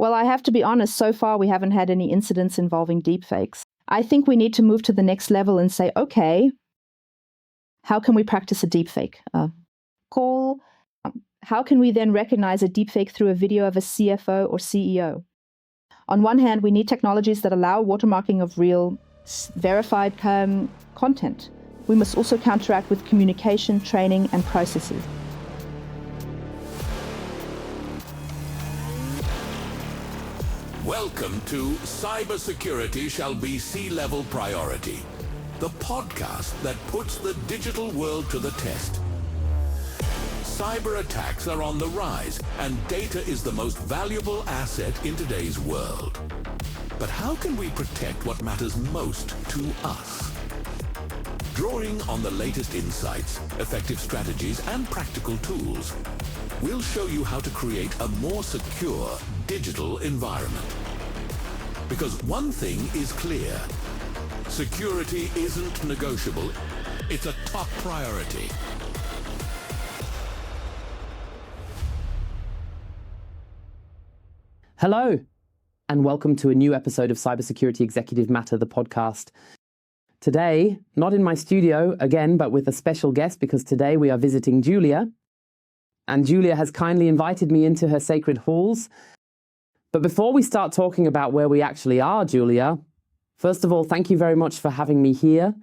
Well, I have to be honest, so far we haven't had any incidents involving deepfakes. I think we need to move to the next level and say, okay, how can we practice a deepfake call? How can we then recognize a deepfake through a video of a CFO or CEO? On one hand, we need technologies that allow watermarking of real, verified content. We must also counteract with communication, training, and processes. Welcome to Cybersecurity Shall Be C-Level Priority, the podcast that puts the digital world to the test. Cyber attacks are on the rise, and data is the most valuable asset in today's world. But how can we protect what matters most to us? Drawing on the latest insights, effective strategies, and practical tools, we'll show you how to create a more secure digital environment. Because one thing is clear, security isn't negotiable, it's a top priority. Hello, and welcome to a new episode of Cybersecurity Executive Matter, the podcast. Today, not in my studio again, but with a special guest, because today we are visiting Julia. And Julia has kindly invited me into her sacred halls. But before we start talking about where we actually are, Julia, first of all, thank you very much for having me here.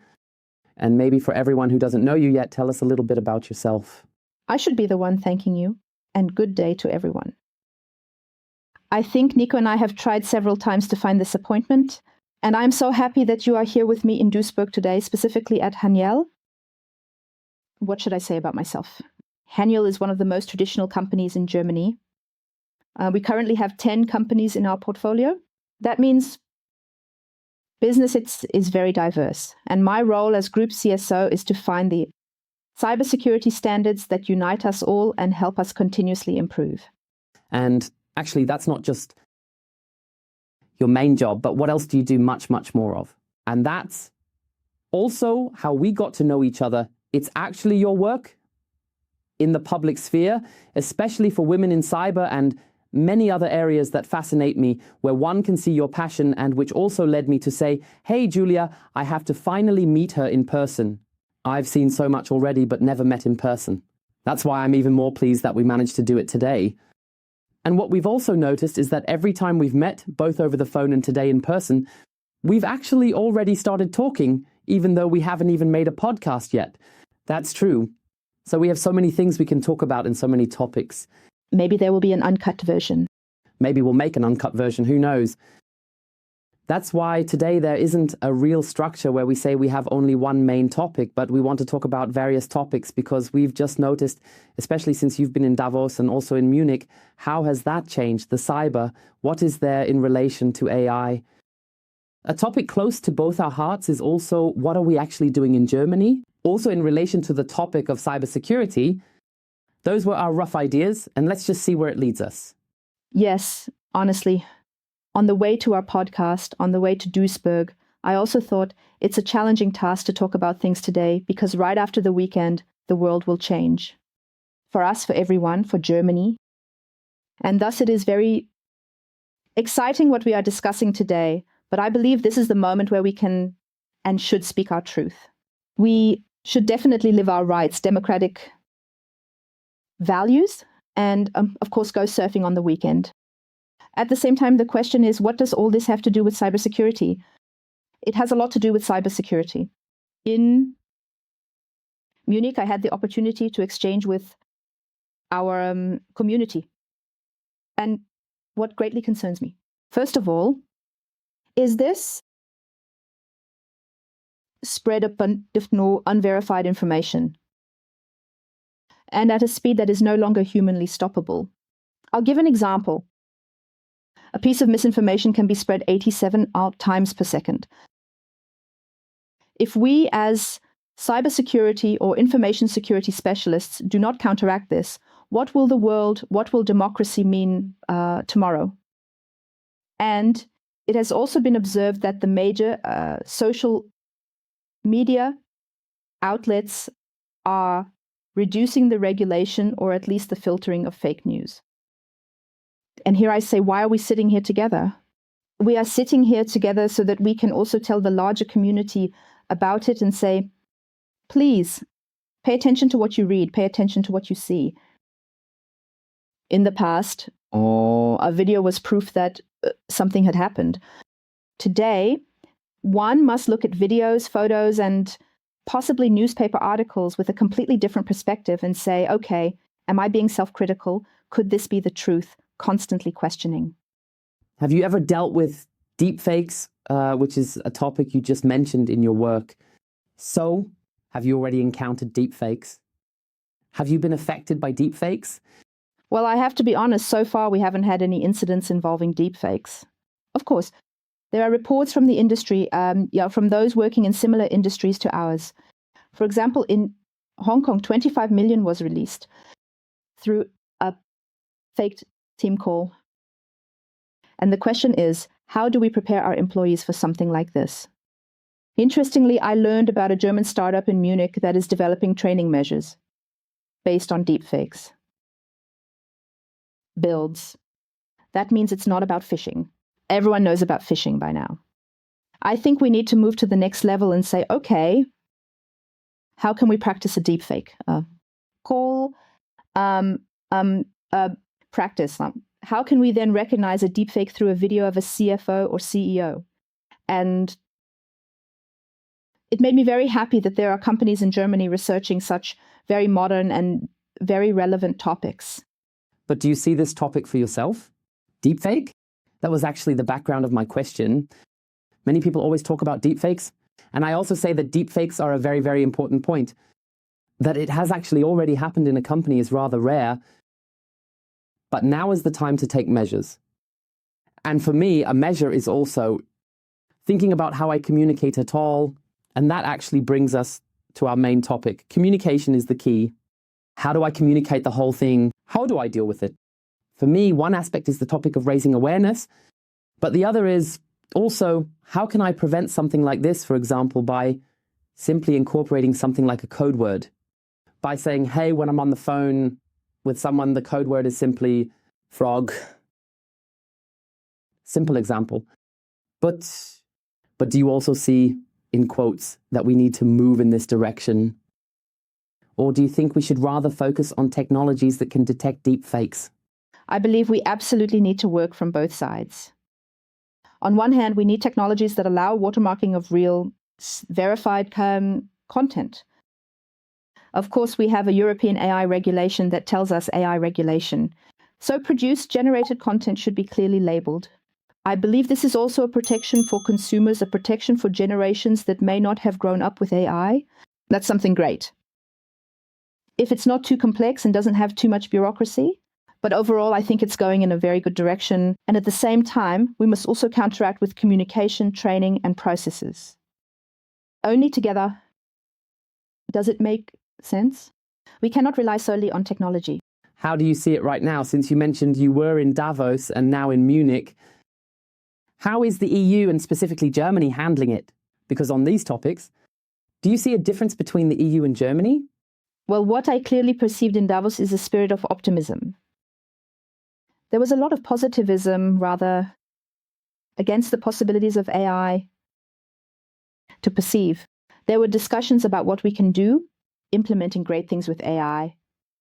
And maybe for everyone who doesn't know you yet, tell us a little bit about yourself. I should be the one thanking you, and good day to everyone. I think Nico and I have tried several times to find this appointment, and I'm so happy that you are here with me in Duisburg today, specifically at Haniel. What should I say about myself? Haniel is one of the most traditional companies in Germany. We currently have 10 companies in our portfolio. That means business is very diverse. And my role as Group CISO is to find the cybersecurity standards that unite us all and help us continuously improve. And actually, that's not just your main job, but what else do you do much, much more of? And that's also how we got to know each other. It's actually your work in the public sphere, especially for women in cyber and many other areas that fascinate me, where one can see your passion and which also led me to say, hey, Julia, I have to finally meet her in person. I've seen so much already, but never met in person. That's why I'm even more pleased that we managed to do it today. And what we've also noticed is that every time we've met, both over the phone and today in person, we've actually already started talking, even though we haven't even made a podcast yet. That's true. So we have so many things we can talk about and so many topics. Maybe there will be an uncut version. Maybe we'll make an uncut version, who knows? That's why today there isn't a real structure where we say we have only one main topic, but we want to talk about various topics because we've just noticed, especially since you've been in Davos and also in Munich, how has that changed, the cyber? What is there in relation to AI? A topic close to both our hearts is also what are we actually doing in Germany? Also in relation to the topic of cybersecurity. Those were our rough ideas, and let's just see where it leads us. Yes, honestly. On the way to our podcast, on the way to Duisburg, I also thought it's a challenging task to talk about things today because right after the weekend, the world will change. For us, for everyone, for Germany. And thus it is very exciting what we are discussing today, but I believe this is the moment where we can and should speak our truth. We should definitely live our rights, democratic values, and of course go surfing on the weekend. At the same time, the question is, what does all this have to do with cybersecurity? It has a lot to do with cybersecurity. In Munich, I had the opportunity to exchange with our community. And what greatly concerns me, first of all, is this spread of unverified information and at a speed that is no longer humanly stoppable. I'll give an example. A piece of misinformation can be spread 87 times per second. If we as cybersecurity or information security specialists do not counteract this, what will the world, what will democracy mean tomorrow? And it has also been observed that the major social media outlets are reducing the regulation or at least the filtering of fake news. And here I say, why are we sitting here together? We are sitting here together so that we can also tell the larger community about it and say, please, pay attention to what you read, pay attention to what you see. In the past, a video was proof that something had happened. Today, one must look at videos, photos, and possibly newspaper articles with a completely different perspective and say, okay, am I being self-critical? Could this be the truth? Constantly questioning. Have you ever dealt with deepfakes, which is a topic you just mentioned in your work? So, have you already encountered deepfakes? Have you been affected by deepfakes? Well, I have to be honest, so far we haven't had any incidents involving deepfakes. Of course, there are reports from the industry, from those working in similar industries to ours. For example, in Hong Kong, 25 million was released through a faked team call. And the question is, how do we prepare our employees for something like this? Interestingly, I learned about a German startup in Munich that is developing training measures based on deepfakes. Builds. That means it's not about phishing. Everyone knows about phishing by now. I think we need to move to the next level and say, okay, how can we practice a deepfake? Practice. How can we then recognize a deepfake through a video of a CFO or CEO? And it made me very happy that there are companies in Germany researching such very modern and very relevant topics. But do you see this topic for yourself? Deepfake? That was actually the background of my question. Many people always talk about deepfakes. And I also say that deepfakes are a very, very important point. That it has actually already happened in a company is rather rare. But now is the time to take measures. And for me, a measure is also thinking about how I communicate at all. And that actually brings us to our main topic. Communication is the key. How do I communicate the whole thing? How do I deal with it? For me, one aspect is the topic of raising awareness. But the other is also, how can I prevent something like this, for example, by simply incorporating something like a code word? By saying, hey, when I'm on the phone with someone, the code word is simply frog. Simple example. But do you also see, in quotes, that we need to move in this direction? Or do you think we should rather focus on technologies that can detect deep fakes? I believe we absolutely need to work from both sides. On one hand, we need technologies that allow watermarking of real, verified content. Of course, we have a European AI regulation that tells us AI regulation. So produced, generated content should be clearly labeled. I believe this is also a protection for consumers, a protection for generations that may not have grown up with AI. That's something great. If it's not too complex and doesn't have too much bureaucracy, but overall, I think it's going in a very good direction. And at the same time, we must also counteract with communication, training, and processes. Only together does it make sense. We cannot rely solely on technology. How do you see it right now? Since you mentioned you were in Davos and now in Munich, how is the EU and specifically Germany handling it? Because on these topics, do you see a difference between the EU and Germany? Well, what I clearly perceived in Davos is a spirit of optimism. There was a lot of positivism, rather, against the possibilities of AI to perceive. There were discussions about what we can do, implementing great things with AI.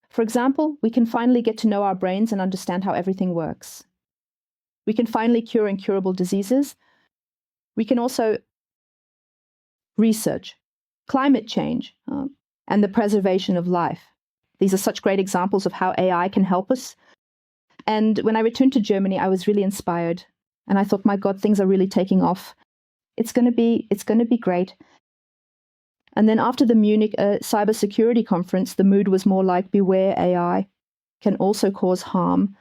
For example, we can finally get to know our brains and understand how everything works. We can finally cure incurable diseases. We can also research climate change and the preservation of life. These are such great examples of how AI can help us. And when I returned to Germany, I was really inspired. And I thought, my God, things are really taking off. It's going to be great. And then after the Munich Cybersecurity conference, the mood was more like, beware, AI can also cause harm.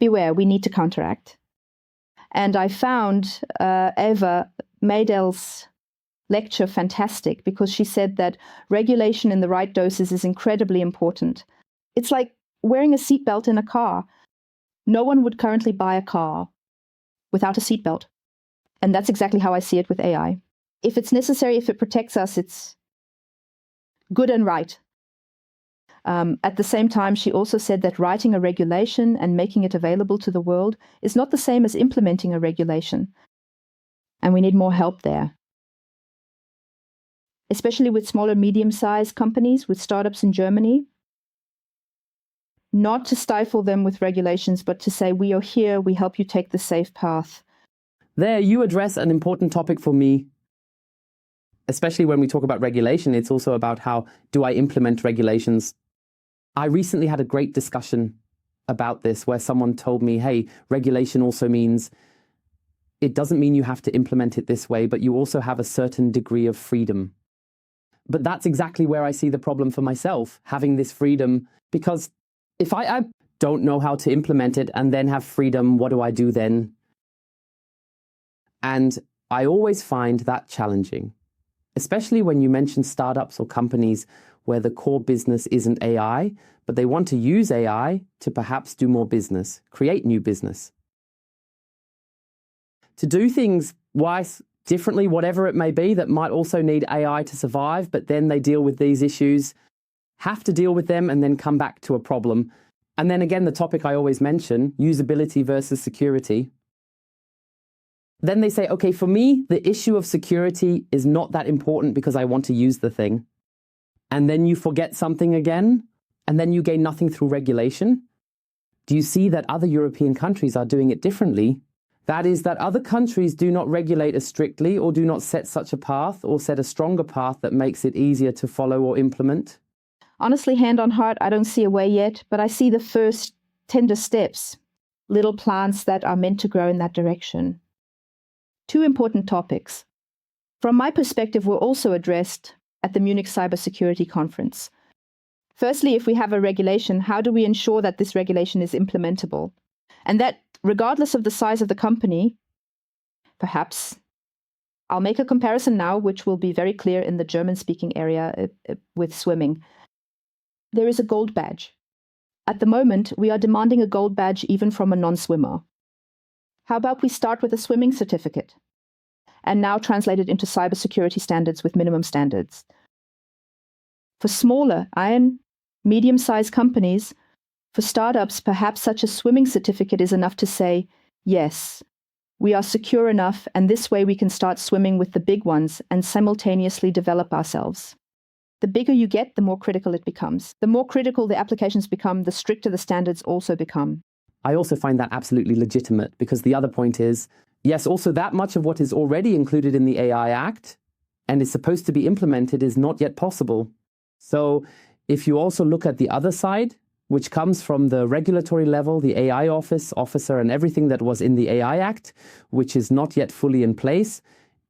Beware, we need to counteract. And I found Eva Maidel's lecture fantastic because she said that regulation in the right doses is incredibly important. It's like wearing a seatbelt in a car. No one would currently buy a car without a seatbelt. And that's exactly how I see it with AI. If it's necessary, if it protects us, it's good and right. At the same time, she also said that writing a regulation and making it available to the world is not the same as implementing a regulation. And we need more help there. Especially with smaller, medium-sized companies, with startups in Germany. Not to stifle them with regulations, but to say, we are here, we help you take the safe path. There, you address an important topic for me. Especially when we talk about regulation, it's also about how do I implement regulations. I recently had a great discussion about this where someone told me, hey, regulation also means, it doesn't mean you have to implement it this way, but you also have a certain degree of freedom. But that's exactly where I see the problem for myself, having this freedom, because if I don't know how to implement it and then have freedom, what do I do then? And I always find that challenging, especially when you mention startups or companies where the core business isn't AI, but they want to use AI to perhaps do more business, create new business. To do things differently, whatever it may be, that might also need AI to survive, but then they deal with these issues, have to deal with them and then come back to a problem. And then again, the topic I always mention, usability versus security. Then they say, okay, for me, the issue of security is not that important because I want to use the thing. And then you forget something again, and then you gain nothing through regulation. Do you see that other European countries are doing it differently? That is that other countries do not regulate as strictly or do not set such a path or set a stronger path that makes it easier to follow or implement. Honestly, hand on heart, I don't see a way yet, but I see the first tender steps, little plants that are meant to grow in that direction. Two important topics. From my perspective, were also addressed at the Munich Cybersecurity Conference. Firstly, if we have a regulation, how do we ensure that this regulation is implementable? And that, regardless of the size of the company, perhaps, I'll make a comparison now, which will be very clear in the German-speaking area with swimming. There is a gold badge. At the moment, we are demanding a gold badge even from a non-swimmer. How about we start with a swimming certificate and now translate it into cybersecurity standards with minimum standards? For smaller, medium-sized companies, for startups, perhaps such a swimming certificate is enough to say, yes, we are secure enough, and this way we can start swimming with the big ones and simultaneously develop ourselves. The bigger you get, the more critical it becomes. The more critical the applications become, the stricter the standards also become. I also find that absolutely legitimate, because the other point is, yes, also that much of what is already included in the AI Act and is supposed to be implemented is not yet possible. So if you also look at the other side, which comes from the regulatory level, the AI officer, and everything that was in the AI Act, which is not yet fully in place,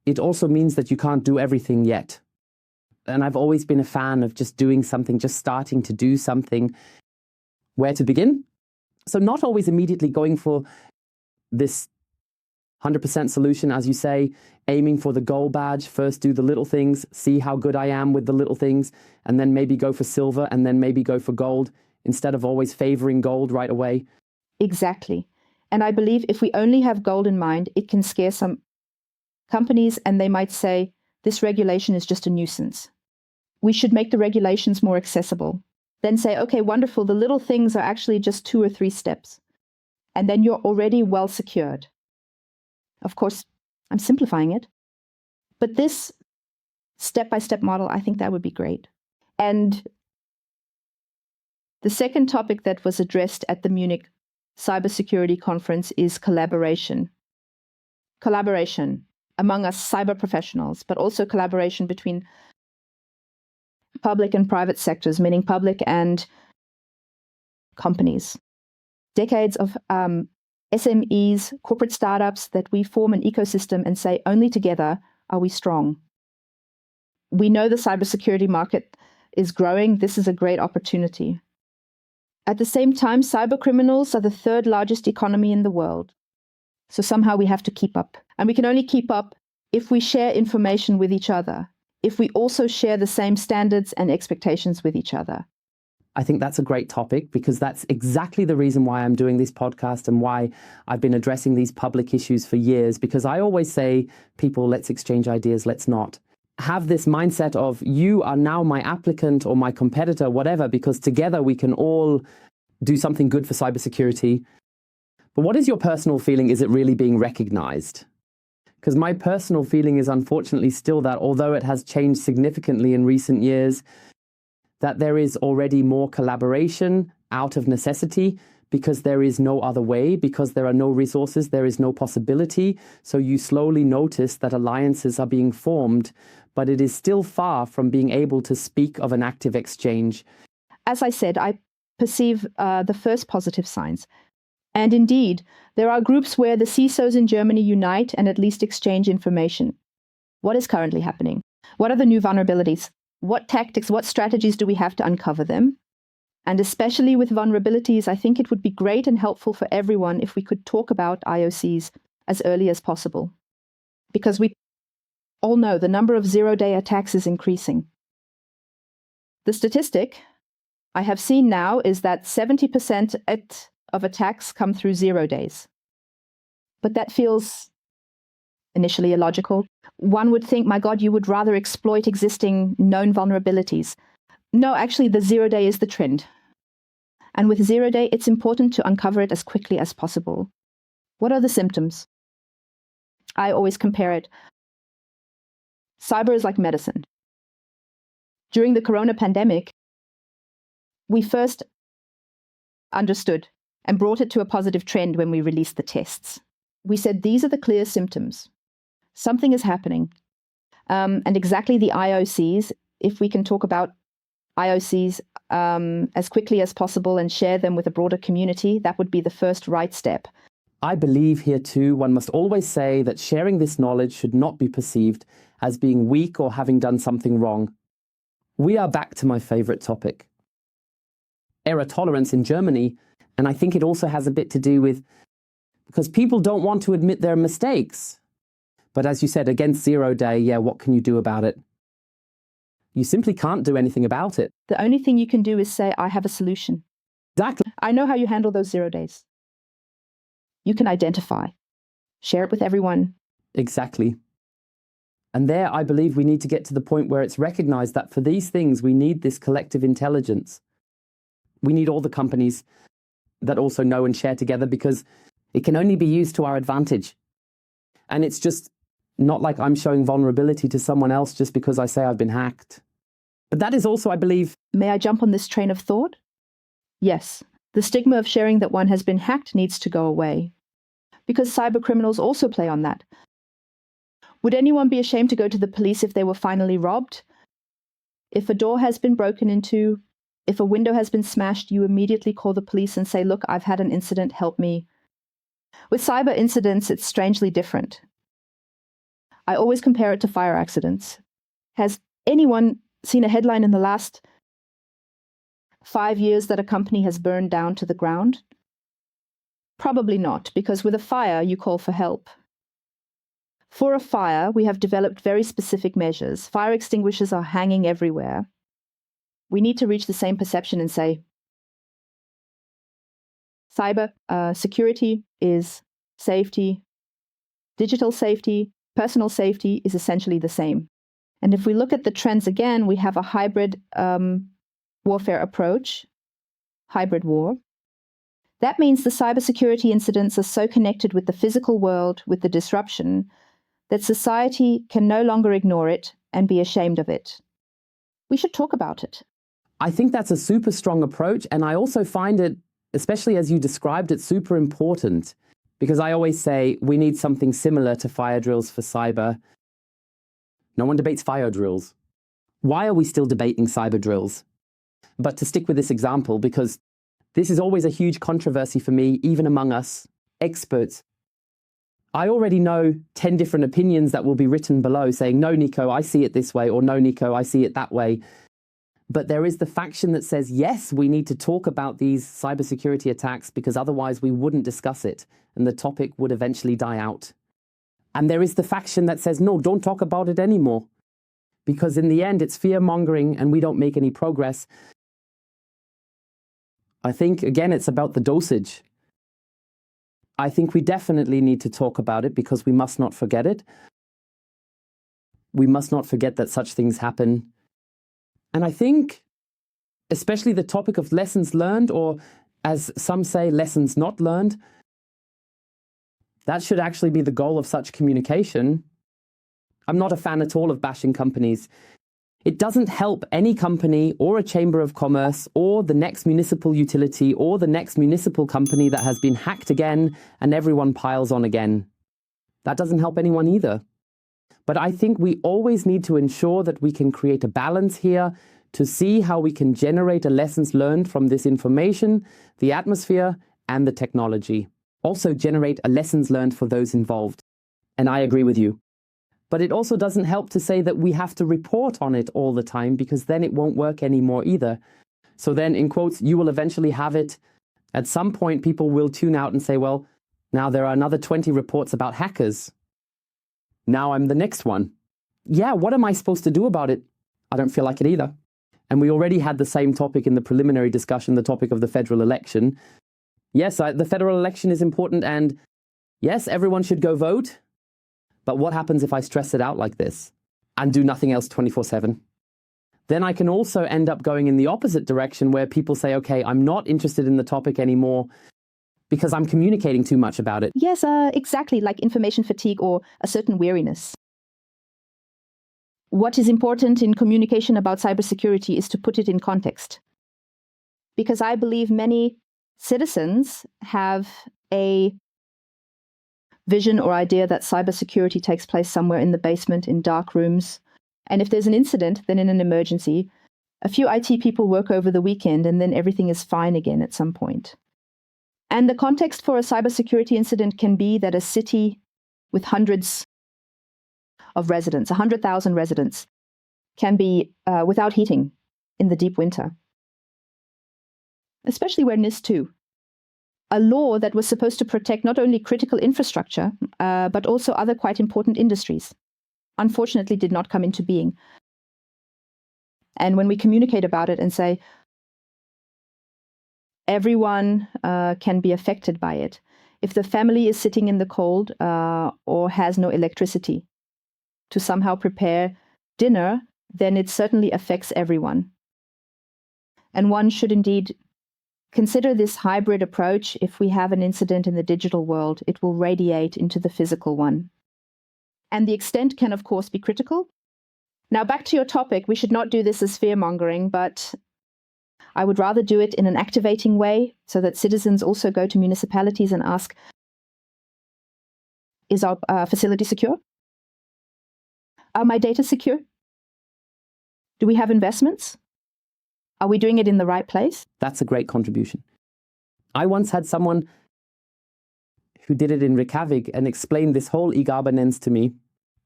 it also means that you can't do everything yet. And I've always been a fan of just doing something, just starting to do something. Where to begin? So not always immediately going for this 100% solution, as you say, aiming for the gold badge, first do the little things, see how good I am with the little things, and then maybe go for silver, and then maybe go for gold, instead of always favoring gold right away. Exactly. And I believe if we only have gold in mind, it can scare some companies, and they might say, this regulation is just a nuisance. We should make the regulations more accessible. Then say, okay, wonderful, the little things are actually just 2 or 3 steps. And then you're already well secured. Of course, I'm simplifying it. But this step-by-step model, I think that would be great. And the second topic that was addressed at the Munich Cybersecurity Conference is collaboration. Collaboration among us cyber professionals, but also collaboration between public and private sectors, meaning public and companies. Decades of SMEs, corporate startups, that we form an ecosystem and say, only together are we strong. We know the cybersecurity market is growing. This is a great opportunity. At the same time, cyber criminals are the 3rd largest economy in the world. So somehow we have to keep up. And we can only keep up if we share information with each other, if we also share the same standards and expectations with each other. I think that's a great topic, because that's exactly the reason why I'm doing this podcast and why I've been addressing these public issues for years, because I always say, people, let's exchange ideas, let's not. have this mindset of you are now my applicant or my competitor, whatever, because together we can all do something good for cybersecurity. But what is your personal feeling? Is it really being recognized? Because my personal feeling is unfortunately still that although it has changed significantly in recent years, that there is already more collaboration out of necessity because there is no other way, because there are no resources, there is no possibility. So you slowly notice that alliances are being formed, but it is still far from being able to speak of an active exchange. As I said, I perceive the first positive signs. And indeed, there are groups where the CISOs in Germany unite and at least exchange information. What is currently happening? What are the new vulnerabilities? What tactics, what strategies do we have to uncover them? And especially with vulnerabilities, I think it would be great and helpful for everyone if we could talk about IOCs as early as possible. Because we all know the number of zero-day attacks is increasing. The statistic I have seen now is that 70% of attacks come through 0 days. But that feels initially illogical. One would think, my God, you would rather exploit existing known vulnerabilities. No, actually, the 0 day is the trend. And with 0 day, it's important to uncover it as quickly as possible. What are the symptoms? I always compare it. Cyber is like medicine. During the corona pandemic, we first understood and brought it to a positive trend when we released the tests. We said, these are the clear symptoms. Something is happening. And exactly the IOCs, if we can talk about IOCs as quickly as possible and share them with a broader community, that would be the first right step. I believe here too, one must always say that sharing this knowledge should not be perceived as being weak or having done something wrong. We are back to my favorite topic. Error tolerance in Germany, and I think it also has a bit to do with because people don't want to admit their mistakes. But as you said, against 0 day, yeah, what can you do about it? You simply can't do anything about it. The only thing you can do is say, I have a solution. Exactly. I know how you handle those 0 days. You can identify, share it with everyone. Exactly. And there, I believe we need to get to the point where it's recognized that for these things, we need this collective intelligence. We need all the companies that also know and share together because it can only be used to our advantage. And it's just not like I'm showing vulnerability to someone else just because I say I've been hacked. But that is also, I believe... May I jump on this train of thought? Yes, the stigma of sharing that one has been hacked needs to go away. Because cyber criminals also play on that. Would anyone be ashamed to go to the police if they were finally robbed? If a door has been broken into, if a window has been smashed, you immediately call the police and say, look, I've had an incident, help me. With cyber incidents, it's strangely different. I always compare it to fire accidents. Has anyone seen a headline in the last 5 years that a company has burned down to the ground? Probably not, because with a fire, you call for help. For a fire, we have developed very specific measures. Fire extinguishers are hanging everywhere. We need to reach the same perception and say, cyber security is safety. Digital safety, personal safety is essentially the same. And if we look at the trends again, we have a hybrid warfare approach, hybrid war. That means the cybersecurity incidents are so connected with the physical world, with the disruption, that society can no longer ignore it and be ashamed of it. We should talk about it. I think that's a super strong approach. And I also find it, especially as you described it, super important. Because I always say we need something similar to fire drills for cyber. No one debates fire drills. Why are we still debating cyber drills? But to stick with this example, because this is always a huge controversy for me, even among us experts. I already know 10 different opinions that will be written below saying, no, Nico, I see it this way, or no, Nico, I see it that way. But there is the faction that says, yes, we need to talk about these cybersecurity attacks because otherwise we wouldn't discuss it and the topic would eventually die out. And there is the faction that says, no, don't talk about it anymore because in the end it's fear-mongering and we don't make any progress. I think, again, it's about the dosage. I think we definitely need to talk about it because we must not forget it. we must not forget that such things happen. And I think, especially the topic of lessons learned, or as some say, lessons not learned, that should actually be the goal of such communication. I'm not a fan at all of bashing companies. It doesn't help any company or a chamber of commerce or the next municipal utility or the next municipal company that has been hacked again and everyone piles on again. That doesn't help anyone either. But I think we always need to ensure that we can create a balance here to see how we can generate a lessons learned from this information, the atmosphere, and the technology. Also generate a lessons learned for those involved. And I agree with you. But it also doesn't help to say that we have to report on it all the time, because then it won't work anymore either. So then, in quotes, you will eventually have it. At some point, people will tune out and say, well, now there are another 20 reports about hackers. Now I'm the next one. Yeah, what am I supposed to do about it? I don't feel like it either. And we already had the same topic in the preliminary discussion, the topic of the federal election. Yes, the federal election is important, and yes, everyone should go vote. But what happens if I stress it out like this and do nothing else 24/7? Then I can also end up going in the opposite direction, where people say, okay, I'm not interested in the topic anymore because I'm communicating too much about it. Yes, exactly, like information fatigue or a certain weariness. What is important in communication about cybersecurity is to put it in context. Because I believe many citizens have a vision or idea that cybersecurity takes place somewhere in the basement, in dark rooms. And if there's an incident, then in an emergency, a few IT people work over the weekend and then everything is fine again at some point. And the context for a cybersecurity incident can be that a city with hundreds of residents, 100,000 residents, can be without heating in the deep winter. Especially where NIS2, a law that was supposed to protect not only critical infrastructure, but also other quite important industries, unfortunately did not come into being. And when we communicate about it and say, everyone can be affected by it. If the family is sitting in the cold or has no electricity to somehow prepare dinner, then it certainly affects everyone. And one should indeed consider this hybrid approach. If we have an incident in the digital world, it will radiate into the physical one. And the extent can, of course, be critical. Now, back to your topic, we should not do this as fear-mongering, but I would rather do it in an activating way so that citizens also go to municipalities and ask, is our facility secure? Are my data secure? Do we have investments? Are we doing it in the right place? That's a great contribution. I once had someone who did it in Reykjavik and explained this whole e-governance to me.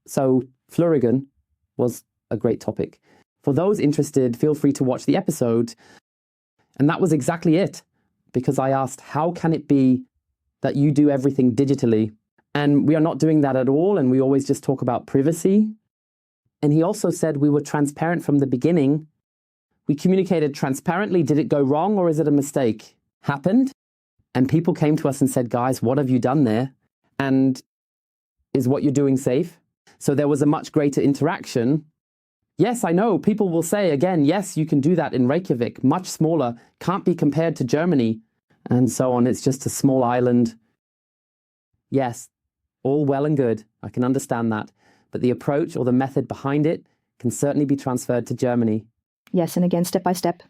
So Flurigan was a great topic. For those interested, feel free to watch the episode. And that was exactly it, because I asked, how can it be that you do everything digitally? And we are not doing that at all, and we always just talk about privacy. And he also said we were transparent from the beginning. We communicated transparently. Did it go wrong, or is it a mistake? Happened. And people came to us and said, guys, what have you done there? And is what you're doing safe? So there was a much greater interaction. Yes, I know, people will say again, yes, you can do that in Reykjavik, much smaller, can't be compared to Germany, and so on. It's just a small island. Yes, all well and good, I can understand that. But the approach or the method behind it can certainly be transferred to Germany. Yes, and again, step by step.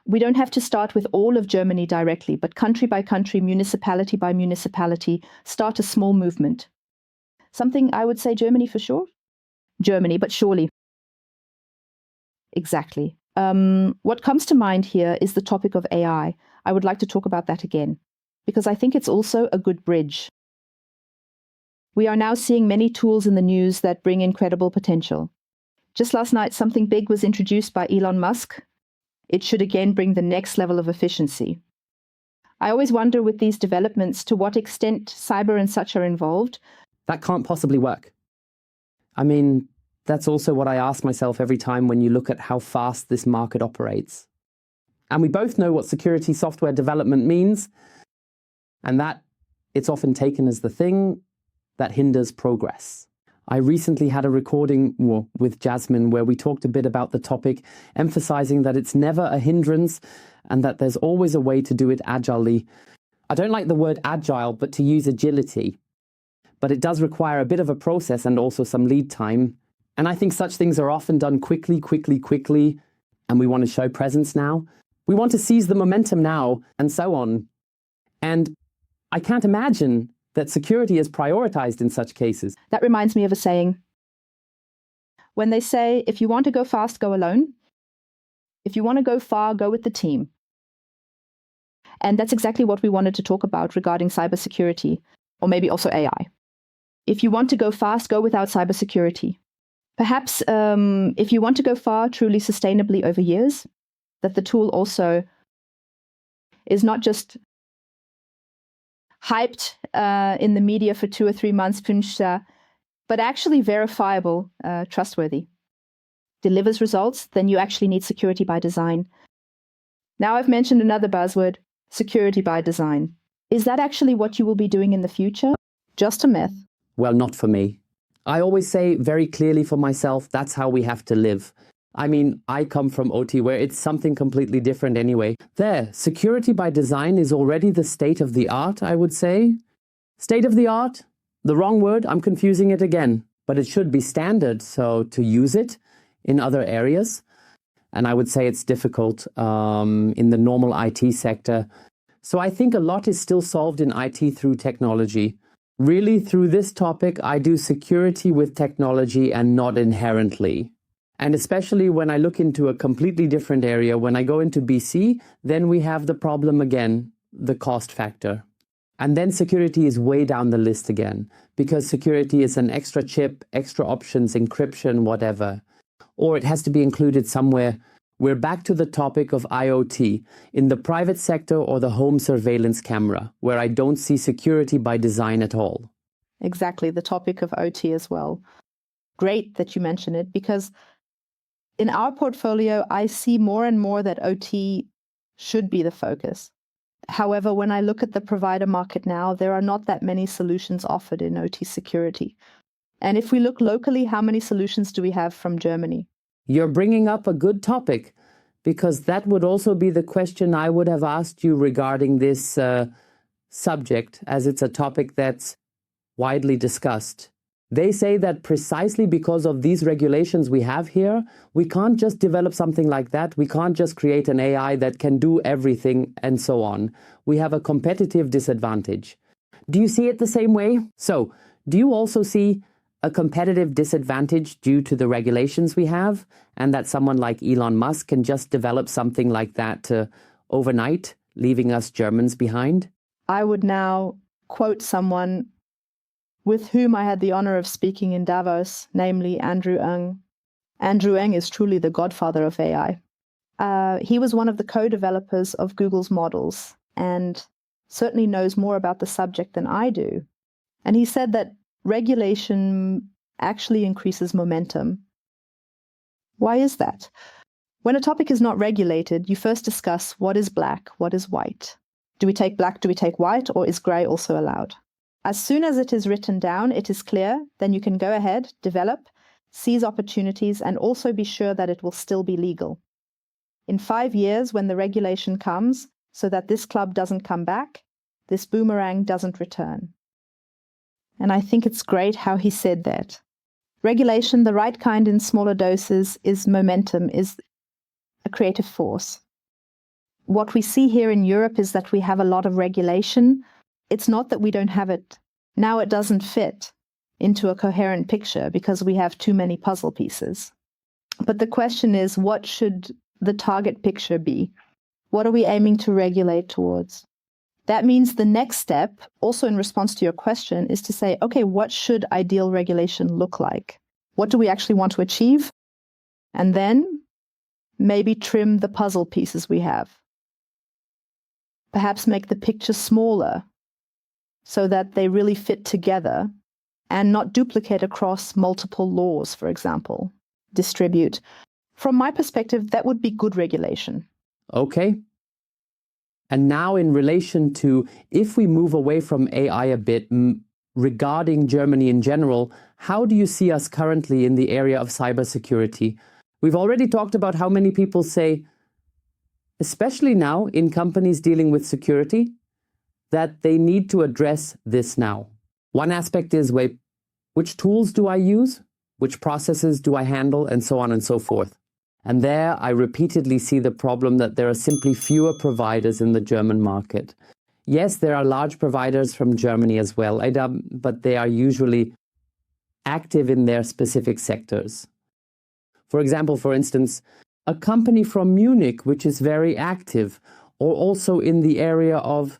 We don't have to start with all of Germany directly, but country by country, municipality by municipality, start a small movement. Something I would say Germany for sure. Germany, but surely. Exactly. What comes to mind here is the topic of AI. I would like to talk about that again, because I think it's also a good bridge. We are now seeing many tools in the news that bring incredible potential. Just last night, something big was introduced by Elon Musk. It should again bring the next level of efficiency. I always wonder with these developments to what extent cyber and such are involved. That can't possibly work. I mean, that's also what I ask myself every time when you look at how fast this market operates. And we both know what security software development means, and that it's often taken as the thing that hinders progress. I recently had a recording with Jasmine where we talked a bit about the topic, emphasizing that it's never a hindrance and that there's always a way to do it agilely. I don't like the word agile, but to use agility. But it does require a bit of a process and also some lead time. And I think such things are often done quickly, and we want to show presence now. We want to seize the momentum now, and so on. And I can't imagine that security is prioritized in such cases. That reminds me of a saying. When they say, if you want to go fast, go alone. If you want to go far, go with the team. And that's exactly what we wanted to talk about regarding cybersecurity, or maybe also AI. If you want to go fast, go without cybersecurity. Perhaps if you want to go far, truly sustainably over years, that the tool also is not just hyped in the media for 2 or 3 months, but actually verifiable, trustworthy, delivers results, then you actually need security by design. Now I've mentioned another buzzword, security by design. Is that actually what you will be doing in the future? Just a myth? Well, not for me. I always say very clearly for myself, that's how we have to live. I mean, I come from OT where it's something completely different anyway. There, security by design is already the state of the art, I would say. State of the art? The wrong word, I'm confusing it again. But it should be standard, so to use it in other areas. And I would say it's difficult in the normal IT sector. So I think a lot is still solved in IT through technology. Really, through this topic, I do security with technology and not inherently. And especially when I look into a completely different area, when I go into BC, then we have the problem again, the cost factor. And then security is way down the list again, because security is an extra chip, extra options, encryption, whatever. Or it has to be included somewhere. We're back to the topic of IoT in the private sector or the home surveillance camera, where I don't see security by design at all. Exactly, the topic of OT as well. Great that you mention it, because in our portfolio, I see more and more that OT should be the focus. However, when I look at the provider market now, there are not that many solutions offered in OT security. And if we look locally, how many solutions do we have from Germany? You're bringing up a good topic, because that would also be the question I would have asked you regarding this subject, as it's a topic that's widely discussed. They say that precisely because of these regulations we have here, we can't just develop something like that. We can't just create an AI that can do everything and so on. We have a competitive disadvantage. Do you see it the same way? So, do you also see a competitive disadvantage due to the regulations we have, and that someone like Elon Musk can just develop something like that overnight, leaving us Germans behind? I would now quote someone with whom I had the honor of speaking in Davos, namely Andrew Ng. Andrew Ng is truly the godfather of AI. He was one of the co-developers of Google's models and certainly knows more about the subject than I do. And he said that regulation actually increases momentum. Why is that? When a topic is not regulated, you first discuss what is black, what is white. Do we take black, do we take white, or is grey also allowed? As soon as it is written down, it is clear, then you can go ahead, develop, seize opportunities, and also be sure that it will still be legal. In 5 years, when the regulation comes, so that this club doesn't come back, this boomerang doesn't return. And I think it's great how he said that. Regulation, the right kind in smaller doses, is momentum, is a creative force. What we see here in Europe is that we have a lot of regulation. It's not that we don't have it. Now it doesn't fit into a coherent picture because we have too many puzzle pieces. But the question is, what should the target picture be? What are we aiming to regulate towards? That means the next step, also in response to your question, is to say, okay, what should ideal regulation look like? What do we actually want to achieve? And then maybe trim the puzzle pieces we have. Perhaps make the picture smaller so that they really fit together and not duplicate across multiple laws, for example. Distribute. From my perspective, that would be good regulation. Okay. And now in relation to, if we move away from AI a bit, regarding Germany in general, how do you see us currently in the area of cybersecurity? We've already talked about how many people say, especially now in companies dealing with security, that they need to address this now. One aspect is, wait, which tools do I use? Which processes do I handle? And so on and so forth. And there I repeatedly see the problem that there are simply fewer providers in the German market. Yes, there are large providers from Germany as well, but they are usually active in their specific sectors. For example, for instance, a company from Munich, which is very active, or also in the area of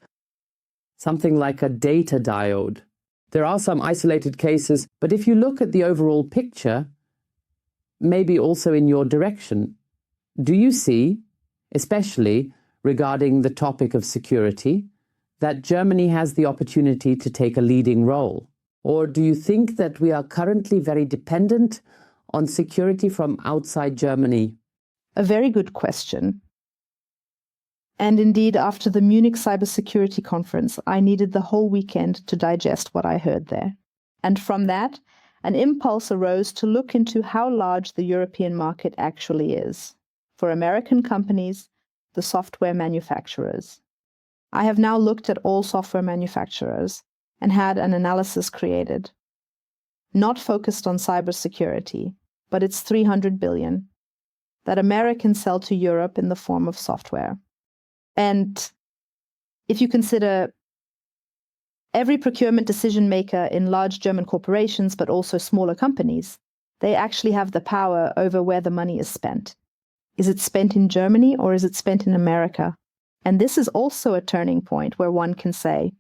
something like a data diode. There are some isolated cases, but if you look at the overall picture, maybe also in your direction, do you see, especially regarding the topic of security, that Germany has the opportunity to take a leading role? Or do you think that we are currently very dependent on security from outside Germany? A very good question. And indeed, after the Munich Cybersecurity Conference, I needed the whole weekend to digest what I heard there. And from that, an impulse arose to look into how large the European market actually is for American companies, the software manufacturers. I have now looked at all software manufacturers and had an analysis created, not focused on cybersecurity, but it's 300 billion that Americans sell to Europe in the form of software. And if you consider every procurement decision maker in large German corporations, but also smaller companies, they actually have the power over where the money is spent. Is it spent in Germany or is it spent in America? And this is also a turning point where one can say,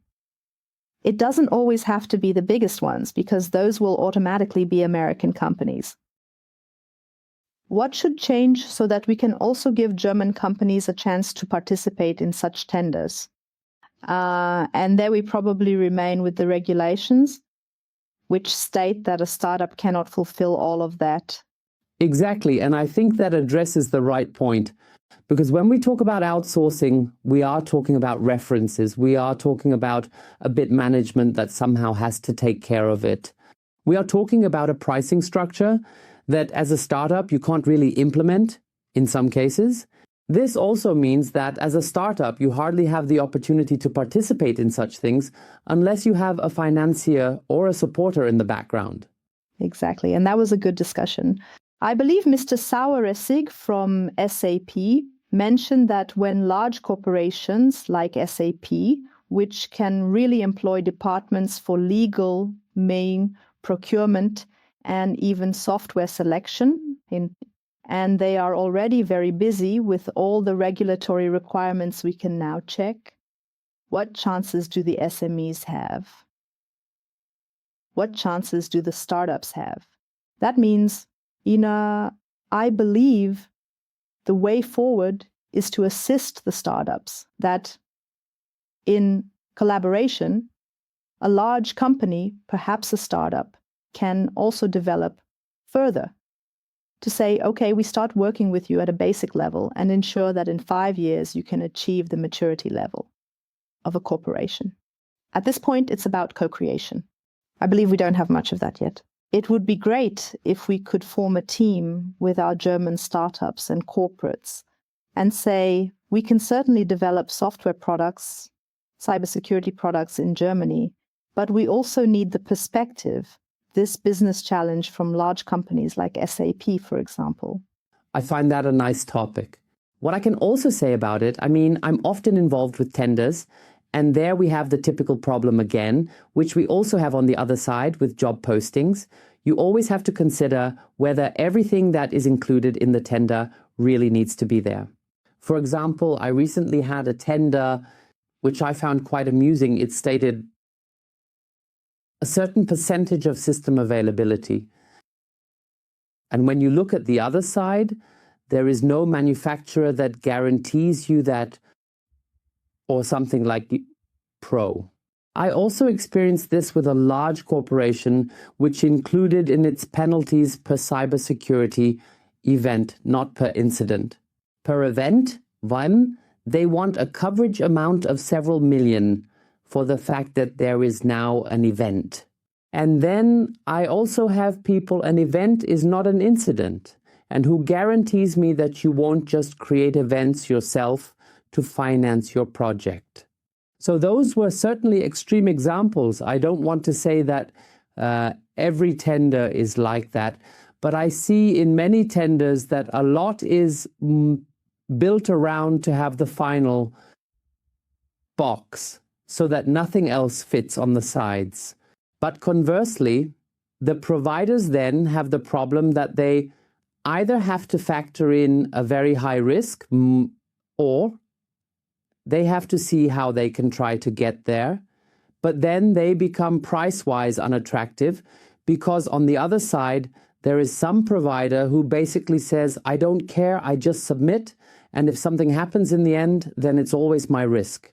it doesn't always have to be the biggest ones, because those will automatically be American companies. What should change so that we can also give German companies a chance to participate in such tenders? And there we probably remain with the regulations, which state that a startup cannot fulfill all of that. Exactly, and I think that addresses the right point. Because when we talk about outsourcing, we are talking about references. We are talking about a bit management that somehow has to take care of it. We are talking about a pricing structure that as a startup you can't really implement in some cases. This also means that as a startup you hardly have the opportunity to participate in such things unless you have a financier or a supporter in the background. Exactly, and that was a good discussion. I believe Mr. Saueressig from SAP mentioned that when large corporations like SAP, which can really employ departments for legal, main, procurement, and even software selection, and they are already very busy with all the regulatory requirements we can now check, what chances do the SMEs have? What chances do the startups have? That means, I believe the way forward is to assist the startups, that in collaboration, a large company, perhaps a startup, can also develop further to say, okay, we start working with you at a basic level and ensure that in 5 years you can achieve the maturity level of a corporation. At this point, it's about co-creation. I believe we don't have much of that yet. It would be great if we could form a team with our German startups and corporates and say, we can certainly develop software products, cybersecurity products in Germany, but we also need the perspective, this business challenge from large companies like SAP, for example. I find that a nice topic. What I can also say about it, I'm often involved with tenders, and there we have the typical problem again, which we also have on the other side with job postings. You always have to consider whether everything that is included in the tender really needs to be there. For example, I recently had a tender which I found quite amusing. It stated a certain percentage of system availability. And when you look at the other side, there is no manufacturer that guarantees you that, or something like the Pro. I also experienced this with a large corporation which included in its penalties per cybersecurity event, not per incident. Per event, one, they want a coverage amount of several million for the fact that there is now an event. And then I also have people, an event is not an incident. And who guarantees me that you won't just create events yourself to finance your project? So those were certainly extreme examples. I don't want to say that every tender is like that, but I see in many tenders that a lot is built around to have the final box so that nothing else fits on the sides. But conversely, the providers then have the problem that they either have to factor in a very high risk or they have to see how they can try to get there. But then they become price-wise unattractive because on the other side, there is some provider who basically says, I don't care, I just submit. And if something happens in the end, then it's always my risk.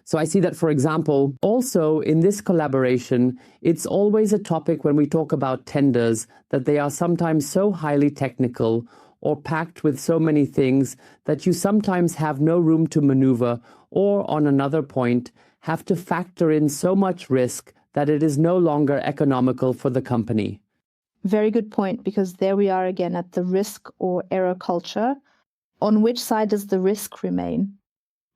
So I see that, for example, also in this collaboration, it's always a topic when we talk about tenders that they are sometimes so highly technical or packed with so many things that you sometimes have no room to maneuver, or on another point, have to factor in so much risk that it is no longer economical for the company. Very good point, because there we are again at the risk or error culture. On which side does the risk remain?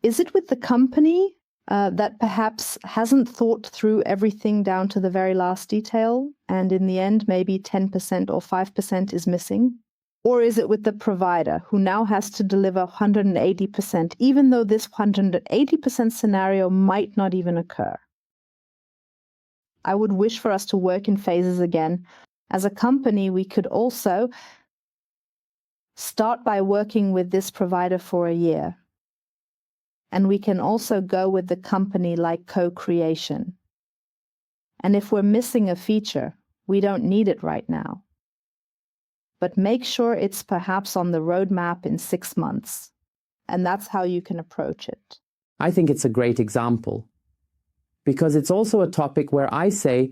Is it with the company that perhaps hasn't thought through everything down to the very last detail, and in the end maybe 10% or 5% is missing? Or is it with the provider who now has to deliver 180%, even though this 180% scenario might not even occur? I would wish for us to work in phases again. As a company, we could also start by working with this provider for a year. And we can also go with the company like co-creation. And if we're missing a feature, we don't need it right now. But make sure it's perhaps on the roadmap in 6 months. And that's how you can approach it. I think it's a great example, because it's also a topic where I say,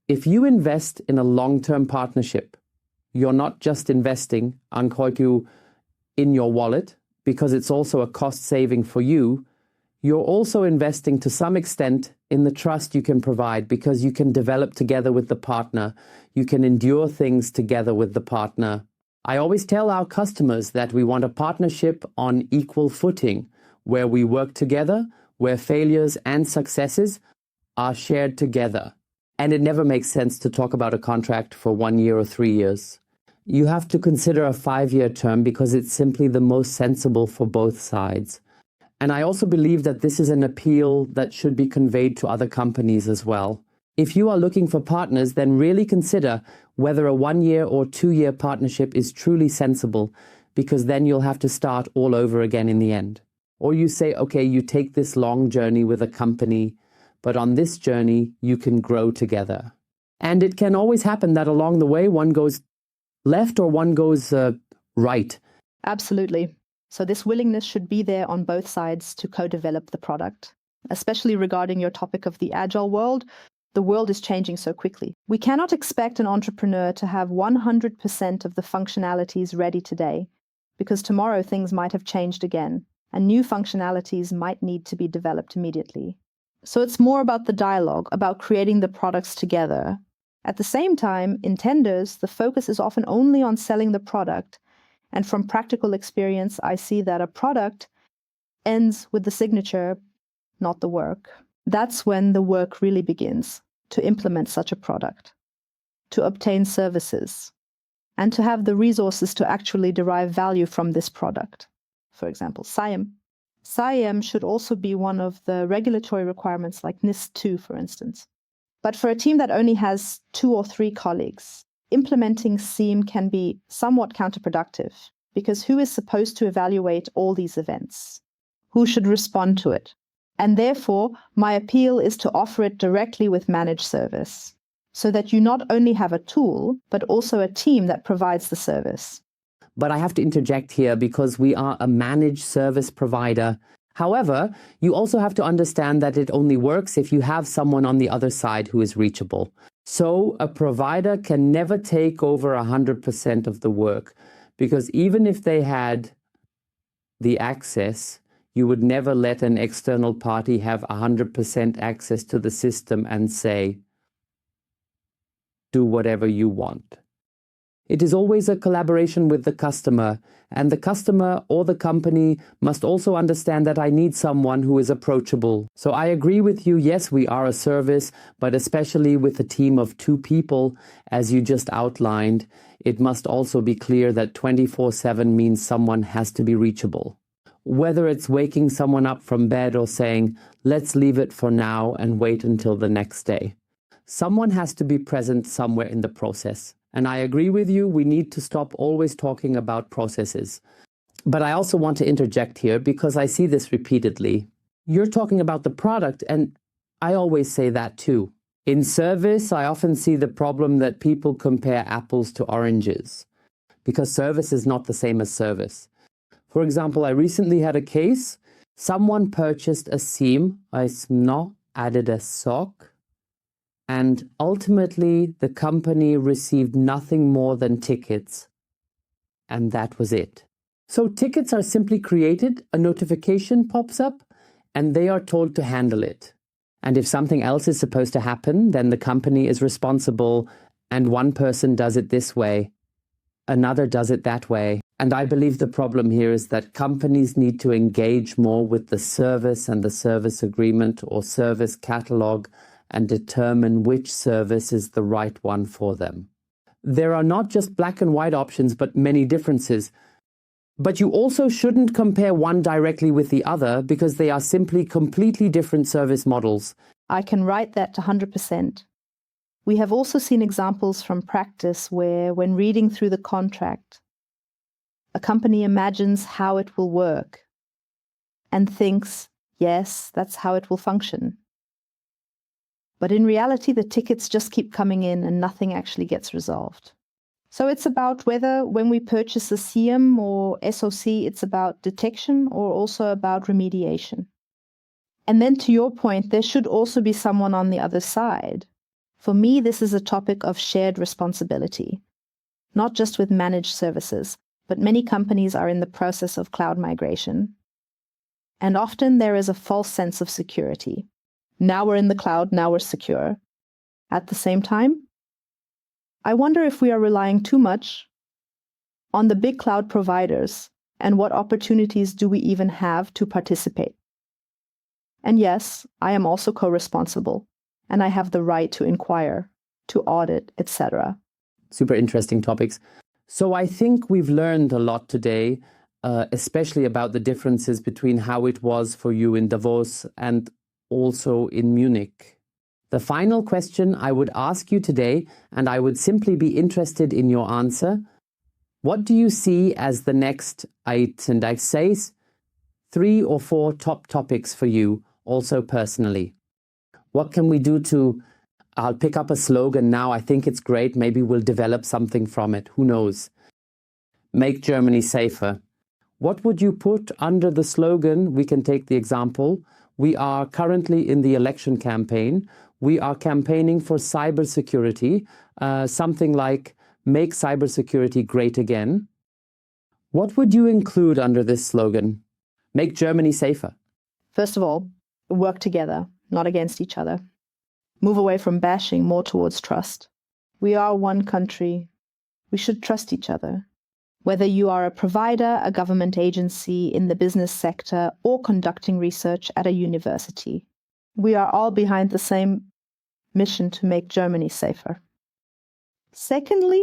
if you invest in a long-term partnership, you're not just investing, unquote, you in your wallet, because it's also a cost saving for you. You're also investing to some extent in the trust you can provide, because you can develop together with the partner. You can endure things together with the partner. I always tell our customers that we want a partnership on equal footing, where we work together, where failures and successes are shared together. And it never makes sense to talk about a contract for 1 year or 3 years. You have to consider a 5-year term because it's simply the most sensible for both sides. And I also believe that this is an appeal that should be conveyed to other companies as well. If you are looking for partners, then really consider whether a 1-year or 2-year partnership is truly sensible, because then you'll have to start all over again in the end. Or you say, okay, you take this long journey with a company, but on this journey, you can grow together. And it can always happen that along the way, one goes left or one goes right. Absolutely. So this willingness should be there on both sides to co-develop the product, especially regarding your topic of the agile world. The world is changing so quickly. We cannot expect an entrepreneur to have 100% of the functionalities ready today, because tomorrow things might have changed again, and new functionalities might need to be developed immediately. So it's more about the dialogue, about creating the products together. At the same time, in tenders, the focus is often only on selling the product. And from practical experience, I see that a product ends with the signature, not the work. That's when the work really begins, to implement such a product, to obtain services, and to have the resources to actually derive value from this product. For example, SIAM. SIAM should also be one of the regulatory requirements like NIS2, for instance. But for a team that only has 2 or 3 colleagues, implementing SIAM can be somewhat counterproductive, because who is supposed to evaluate all these events? Who should respond to it? And therefore, my appeal is to offer it directly with managed service, so that you not only have a tool, but also a team that provides the service. But I have to interject here because we are a managed service provider. However, you also have to understand that it only works if you have someone on the other side who is reachable. So a provider can never take over 100% of the work, because even if they had the access, You would never let an external party have 100% access to the system and say, do whatever you want. It is always a collaboration with the customer, and the customer or the company must also understand that I need someone who is approachable. So I agree with you, yes, we are a service, but especially with a team of 2 people, as you just outlined, it must also be clear that 24/7 means someone has to be reachable. Whether it's waking someone up from bed or saying, let's leave it for now and wait until the next day. Someone has to be present somewhere in the process. And I agree with you, we need to stop always talking about processes. But I also want to interject here because I see this repeatedly. You're talking about the product, and I always say that too. In service, I often see the problem that people compare apples to oranges because service is not the same as service. For example, I recently had a case. Someone purchased a seam, added a sock, and ultimately the company received nothing more than tickets. And that was it. So tickets are simply created, a notification pops up, and they are told to handle it. And if something else is supposed to happen, then the company is responsible, and one person does it this way, another does it that way. And I believe the problem here is that companies need to engage more with the service and the service agreement or service catalog and determine which service is the right one for them. There are not just black and white options, but many differences. But you also shouldn't compare one directly with the other because they are simply completely different service models. I can write that to 100%. We have also seen examples from practice where, when reading through the contract, a company imagines how it will work and thinks, yes, that's how it will function. But in reality, the tickets just keep coming in and nothing actually gets resolved. So it's about whether when we purchase a SIEM or SOC, it's about detection or also about remediation. And then to your point, there should also be someone on the other side. For me, this is a topic of shared responsibility, not just with managed services, but many companies are in the process of cloud migration. And often there is a false sense of security. Now we're in the cloud, now we're secure. At the same time, I wonder if we are relying too much on the big cloud providers and what opportunities do we even have to participate. And yes, I am also co-responsible, and I have the right to inquire, to audit, etc. Super interesting topics. So I think we've learned a lot today, especially about the differences between how it was for you in Davos and also in Munich. The final question I would ask you today, and I would simply be interested in your answer, what do you see as the next, I'd say, 3 or 4 top topics for you, also personally? What can we do to, I'll pick up a slogan now, I think it's great, maybe we'll develop something from it, who knows? Make Germany safer. What would you put under the slogan? We can take the example. We are currently in the election campaign. We are campaigning for cybersecurity, something like make cybersecurity great again. What would you include under this slogan? Make Germany safer. First of all, work together, not against each other. Move away from bashing, more towards trust. We are one country. We should trust each other. Whether you are a provider, a government agency, in the business sector, or conducting research at a university, we are all behind the same mission to make Germany safer. Secondly,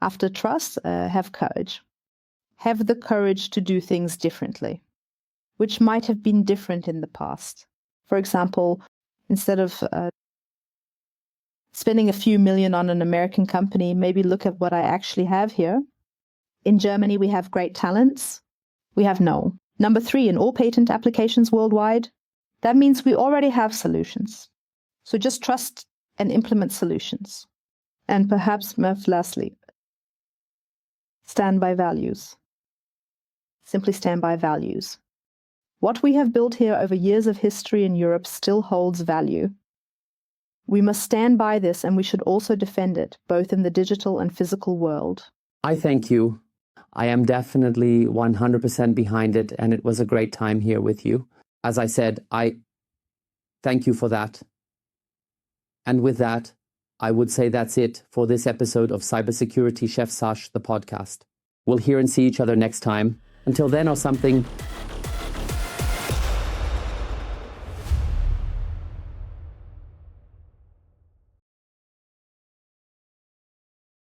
after trust, have courage. Have the courage to do things differently, which might have been different in the past. For example, instead of spending a few million on an American company, maybe look at what I actually have here. In Germany, we have great talents. We have no. Number 3, in all patent applications worldwide, that means we already have solutions. So just trust and implement solutions. And perhaps most lastly, stand by values. Simply stand by values. What we have built here over years of history in Europe still holds value. We must stand by this, and we should also defend it, both in the digital and physical world. I thank you. I am definitely 100% behind it, and it was a great time here with you. As I said, I thank you for that. And with that, I would say that's it for this episode of Cybersecurity Chef Sash, the podcast. We'll hear and see each other next time. Until then or something,